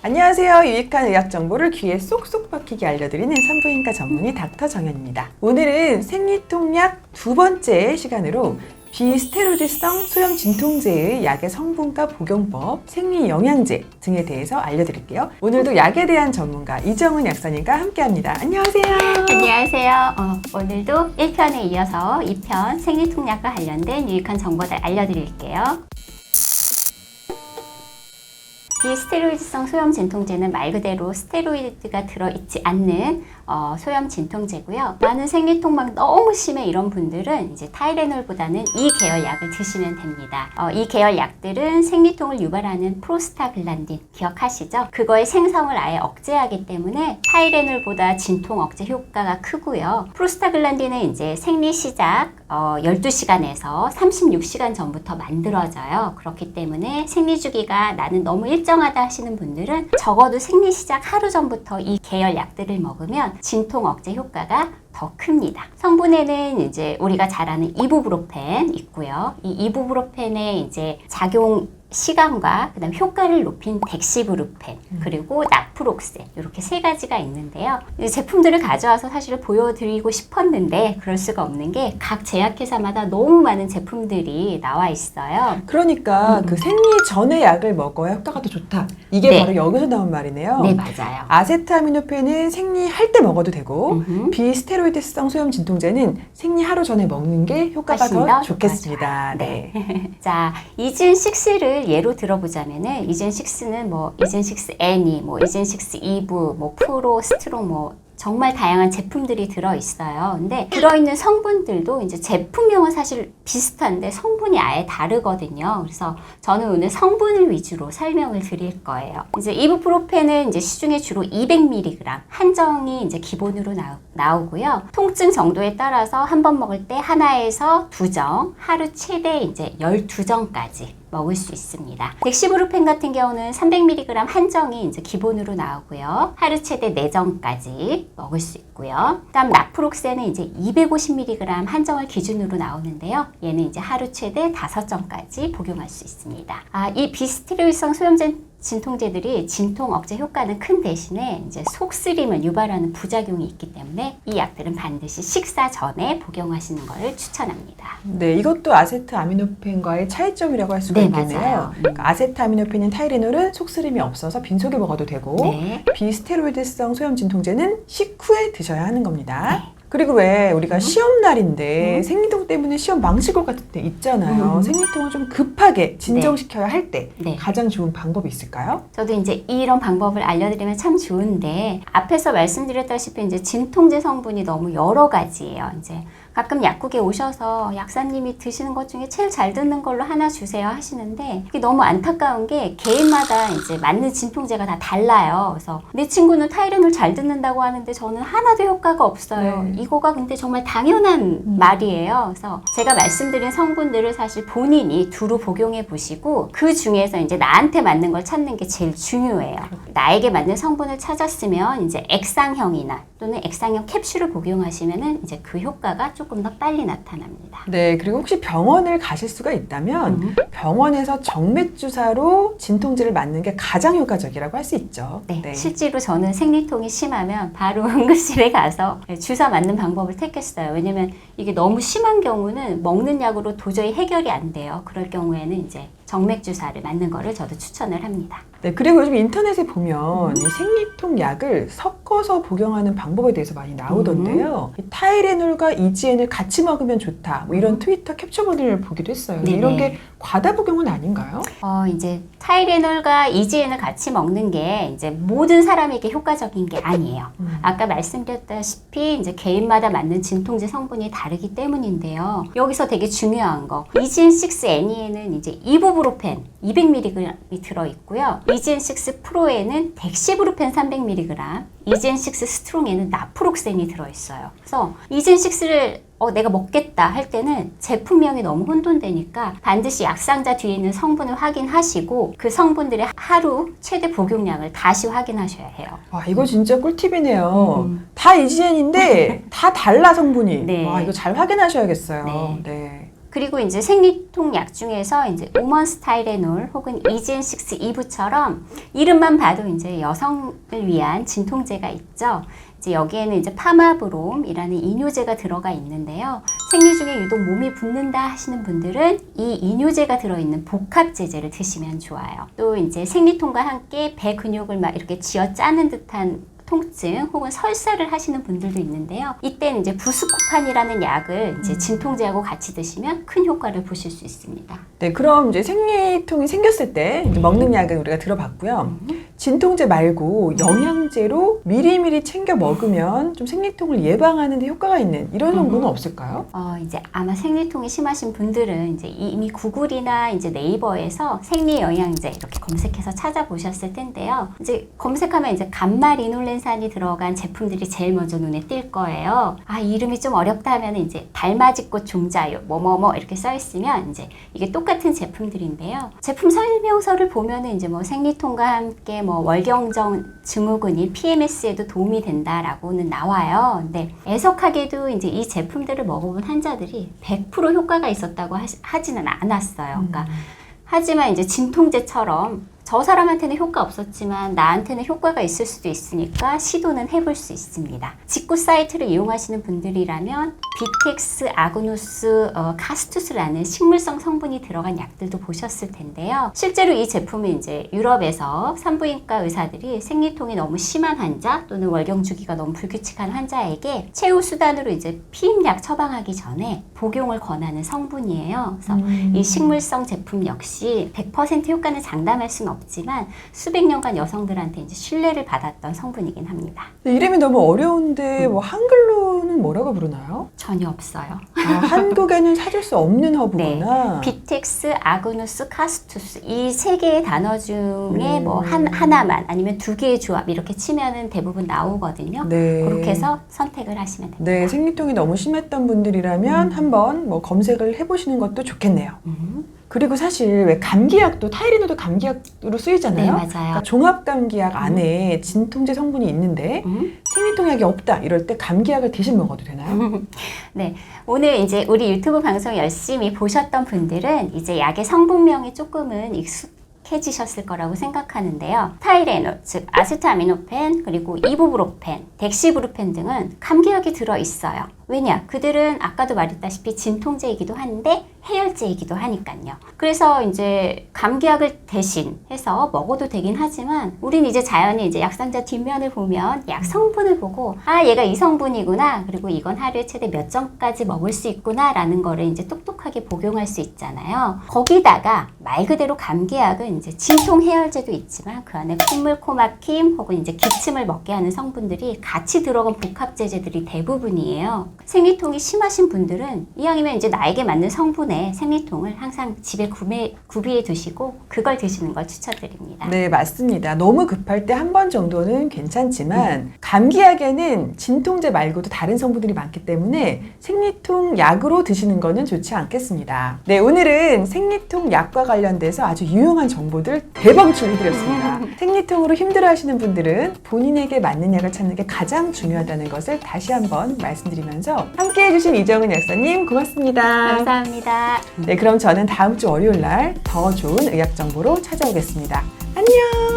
안녕하세요. 유익한 의학 정보를 귀에 쏙쏙 박히게 알려드리는 산부인과 전문의 닥터 정현입니다. 오늘은 생리통약 두 번째 시간으로 비스테로이드성 소염 진통제의 약의 성분과 복용법, 생리영양제 등에 대해서 알려드릴게요. 오늘도 약에 대한 전문가 이정은 약사님과 함께합니다. 안녕하세요. 안녕하세요. 오늘도 1편에 이어서 2편 생리통약과 관련된 유익한 정보들 알려드릴게요. 비스테로이드성 소염 진통제는 말 그대로 스테로이드가 들어있지 않는 소염 진통제고요. 나는 생리통막 너무 심해 이런 분들은 이제 타이레놀보다는 이 계열 약을 드시면 됩니다. 이 계열 약들은 생리통을 유발하는 프로스타글란딘 기억하시죠? 그거의 생성을 아예 억제하기 때문에 타이레놀보다 진통 억제 효과가 크고요. 프로스타글란딘은 이제 생리 시작 12시간에서 36시간 전부터 만들어져요. 그렇기 때문에 생리 주기가 나는 너무 일정하다 하시는 분들은 적어도 생리 시작 하루 전부터 이 계열 약들을 먹으면 진통 억제 효과가 더 큽니다. 성분에는 이제 우리가 잘 아는 이부브로펜 있고요. 이 이부브로펜의 이제 작용 시간과 그다음 효과를 높인 덱시브루펜 그리고 나프록센 이렇게 세 가지가 있는데요. 이 제품들을 가져와서 사실 보여드리고 싶었는데 그럴 수가 없는 게 각 제약회사마다 너무 많은 제품들이 나와 있어요. 그러니까 그 생리 전에 약을 먹어야 효과가 더 좋다. 이게 네. 바로 여기서 나온 말이네요. 네, 맞아요. 아세트아미노펜은 생리할 때 먹어도 되고 비스테로이드성 소염 진통제는 생리 하루 전에 먹는 게 효과가 더 좋겠습니다. 네. 자, 이진6를 예로 들어보자면은 이진6는 뭐 이진6 애니, 뭐 이진6 이브, 뭐 프로, 스트롱 뭐 정말 다양한 제품들이 들어있어요. 근데 들어있는 성분들도 이제 제품명은 사실 비슷한데 성분이 아예 다르거든요. 그래서 저는 오늘 성분을 위주로 설명을 드릴 거예요. 이제 이부프로펜은 이제 시중에 주로 200mg 한정이 이제 기본으로 나오고요. 통증 정도에 따라서 한 번 먹을 때 하나에서 2정, 하루 최대 이제 12정까지 먹을 수 있습니다. 덱시브루펜 같은 경우는 300mg 한정이 이제 기본으로 나오고요. 하루 최대 4정까지 먹을 수 있고요. 그다음 나프록센은 이제 250mg 한정을 기준으로 나오는데요. 얘는 이제 하루 최대 5정까지 복용할 수 있습니다. 이 비스테로이드성 소염 진통제들이 진통 억제 효과는 큰 대신에 이제 속쓰림을 유발하는 부작용이 있기 때문에 이 약들은 반드시 식사 전에 복용하시는 것을 추천합니다. 네, 이것도 아세트아미노펜과의 차이점이라고 할 수가 네, 있겠네요. 맞아요. 그러니까 아세트아미노펜인 타이레놀은 속쓰림이 없어서 빈속에 먹어도 되고 네. 비스테로이드성 소염 진통제는 식후에 드셔야 하는 겁니다. 네. 그리고 왜 우리가 시험 날인데 생리통 때문에 시험 망칠 것 같을 때 있잖아요. 생리통을 좀 급하게 진정시켜야 할 때 가장 좋은 방법이 있을까요? 저도 이제 이런 방법을 알려드리면 참 좋은데 앞에서 말씀드렸다시피 이제 진통제 성분이 너무 여러 가지예요. 이제 가끔 약국에 오셔서 약사님이 드시는 것 중에 제일 잘 듣는 걸로 하나 주세요 하시는데 이게 너무 안타까운 게 개인마다 이제 맞는 진통제가 다 달라요. 그래서 내 친구는 타이레놀 잘 듣는다고 하는데 저는 하나도 효과가 없어요. 네. 이거가 근데 정말 당연한 말이에요. 그래서 제가 말씀드린 성분들을 사실 본인이 두루 복용해 보시고 그 중에서 이제 나한테 맞는 걸 찾는 게 제일 중요해요. 나에게 맞는 성분을 찾았으면 이제 액상형이나 또는 액상형 캡슐을 복용하시면은 이제 그 효과가 조금 더 빨리 나타납니다. 네, 그리고 혹시 병원을 가실 수가 있다면 병원에서 정맥 주사로 진통제를 맞는 게 가장 효과적이라고 할 수 있죠. 네, 실제로 저는 생리통이 심하면 바로 응급실에 가서 주사 맞는 방법을 택했어요. 왜냐면 이게 너무 심한 경우는 먹는 약으로 도저히 해결이 안 돼요. 그럴 경우에는 이제 정맥 주사를 맞는 거를 저도 추천을 합니다. 네, 그리고 요즘 인터넷에 보면 이 생리통 약을 섞어서 복용하는 방법에 대해서 많이 나오던데요. 이 타이레놀과 이지엔을 같이 먹으면 좋다. 뭐 이런 트위터 캡처본을 보기도 했어요. 이런 게 과다 복용은 아닌가요? 이제 타이레놀과 이지엔을 같이 먹는 게 이제 모든 사람에게 효과적인 게 아니에요. 아까 말씀드렸다시피 이제 개인마다 맞는 진통제 성분이 다르기 때문인데요. 여기서 되게 중요한 거, 이지엔6 애니에는 이제 이부브로펜 200mg이 들어있고요. 이지엔6 프로에는 덱시브루펜 300mg, 이지엔6 스트롱에는 나프록센이 들어있어요. 그래서 이지엔6를 내가 먹겠다 할 때는 제품명이 너무 혼돈되니까 반드시 약상자 뒤에 있는 성분을 확인하시고 그 성분들의 하루 최대 복용량을 다시 확인하셔야 해요. 와, 이거 진짜 꿀팁이네요. 다 이지엔인데 다 달라 성분이. 네. 와, 이거 잘 확인하셔야겠어요. 네. 네. 그리고 이제 생리통약 중에서 이제 오먼스타이레놀 혹은 이젠6 2부처럼 이름만 봐도 이제 여성을 위한 진통제가 있죠. 이제 여기에는 이제 파마브롬이라는 이뇨제가 들어가 있는데요. 생리 중에 유독 몸이 붓는다 하시는 분들은 이 이뇨제가 들어있는 복합제제를 드시면 좋아요. 또 이제 생리통과 함께 배 근육을 막 이렇게 쥐어 짜는 듯한 통증 혹은 설사를 하시는 분들도 있는데요. 이때는 이제 부스코판이라는 약을 이제 진통제하고 같이 드시면 큰 효과를 보실 수 있습니다. 네, 그럼 이제 생리통이 생겼을 때 이제 먹는 약은 우리가 들어봤고요. 진통제 말고 영양제로 미리미리 챙겨 먹으면 좀 생리통을 예방하는 데 효과가 있는 이런 성분은 없을까요? 이제 아마 생리통이 심하신 분들은 이제 이미 구글이나 이제 네이버에서 생리 영양제 이렇게 검색해서 찾아보셨을 텐데요. 이제 검색하면 이제 감마리놀렌산이 들어간 제품들이 제일 먼저 눈에 띌 거예요. 아, 이름이 좀 어렵다 하면 이제 달맞이꽃 종자유 뭐뭐뭐 이렇게 써 있으면 이제 이게 똑같은 제품들인데요. 제품 설명서를 보면은 이제 뭐 생리통과 함께 뭐 월경정 증후군인 PMS에도 도움이 된다라고는 나와요. 근데 애석하게도 이제 이 제품들을 먹어본 환자들이 100% 효과가 있었다고 하지는 않았어요. 그러니까 하지만 이제 진통제처럼 저 사람한테는 효과 없었지만 나한테는 효과가 있을 수도 있으니까 시도는 해볼 수 있습니다. 직구 사이트를 이용하시는 분들이라면 비텍스, 아그누스, 카스투스라는 식물성 성분이 들어간 약들도 보셨을 텐데요. 실제로 이 제품은 이제 유럽에서 산부인과 의사들이 생리통이 너무 심한 환자 또는 월경 주기가 너무 불규칙한 환자에게 최후 수단으로 이제 피임약 처방하기 전에 복용을 권하는 성분이에요. 그래서 이 식물성 제품 역시 100% 효과는 장담할 수는 없지만 수백 년간 여성들한테 이제 신뢰를 받았던 성분이긴 합니다. 이름이 너무 어려운데 뭐 한글로는 뭐라고 부르나요? 전혀 없어요. 한국에는 찾을 수 없는 허브구나. 네. 비텍스, 아그누스, 카스투스 이 세 개의 단어 중에 뭐 하나만 아니면 두 개의 조합 이렇게 치면은 대부분 나오거든요. 네. 그렇게 해서 선택을 하시면 됩니다. 네, 생리통이 너무 심했던 분들이라면 한번 뭐 검색을 해보시는 것도 좋겠네요. 그리고 사실 왜 감기약도 타이레놀도 감기약으로 쓰이잖아요. 네, 맞아요. 그러니까 종합감기약 안에 진통제 성분이 있는데 생리통약이 없다 이럴 때 감기약을 대신 먹어도 되나요? 네, 오늘 이제 우리 유튜브 방송 열심히 보셨던 분들은 이제 약의 성분명이 조금은 익숙해지셨을 거라고 생각하는데요. 타이레놀, 즉 아세트아미노펜, 그리고 이부브로펜, 덱시브루펜 등은 감기약이 들어있어요. 왜냐? 그들은 아까도 말했다시피 진통제이기도 한데 해열제이기도 하니까요. 그래서 이제 감기약을 대신해서 먹어도 되긴 하지만 우린 이제 자연히 이제 약상자 뒷면을 보면 약 성분을 보고 아, 얘가 이 성분이구나. 그리고 이건 하루에 최대 몇 점까지 먹을 수 있구나 라는 거를 이제 똑똑하게 복용할 수 있잖아요. 거기다가 말 그대로 감기약은 이제 진통 해열제도 있지만 그 안에 콧물, 코막힘 혹은 이제 기침을 먹게 하는 성분들이 같이 들어간 복합제제들이 대부분이에요. 생리통이 심하신 분들은 이왕이면 이제 나에게 맞는 성분의 생리통을 항상 집에 구비해 두시고 그걸 드시는 걸 추천드립니다. 네, 맞습니다. 너무 급할 때 한 번 정도는 괜찮지만 감기약에는 진통제 말고도 다른 성분들이 많기 때문에 생리통 약으로 드시는 거는 좋지 않겠습니다. 네, 오늘은 생리통 약과 관련돼서 아주 유용한 정보들 대방출해드렸습니다. 생리통으로 힘들어하시는 분들은 본인에게 맞는 약을 찾는 게 가장 중요하다는 것을 다시 한번 말씀드리면서 함께해 주신 이정은 약사님 고맙습니다. 감사합니다. 네, 그럼 저는 다음 주 월요일 날 더 좋은 의학 정보로 찾아오겠습니다. 안녕!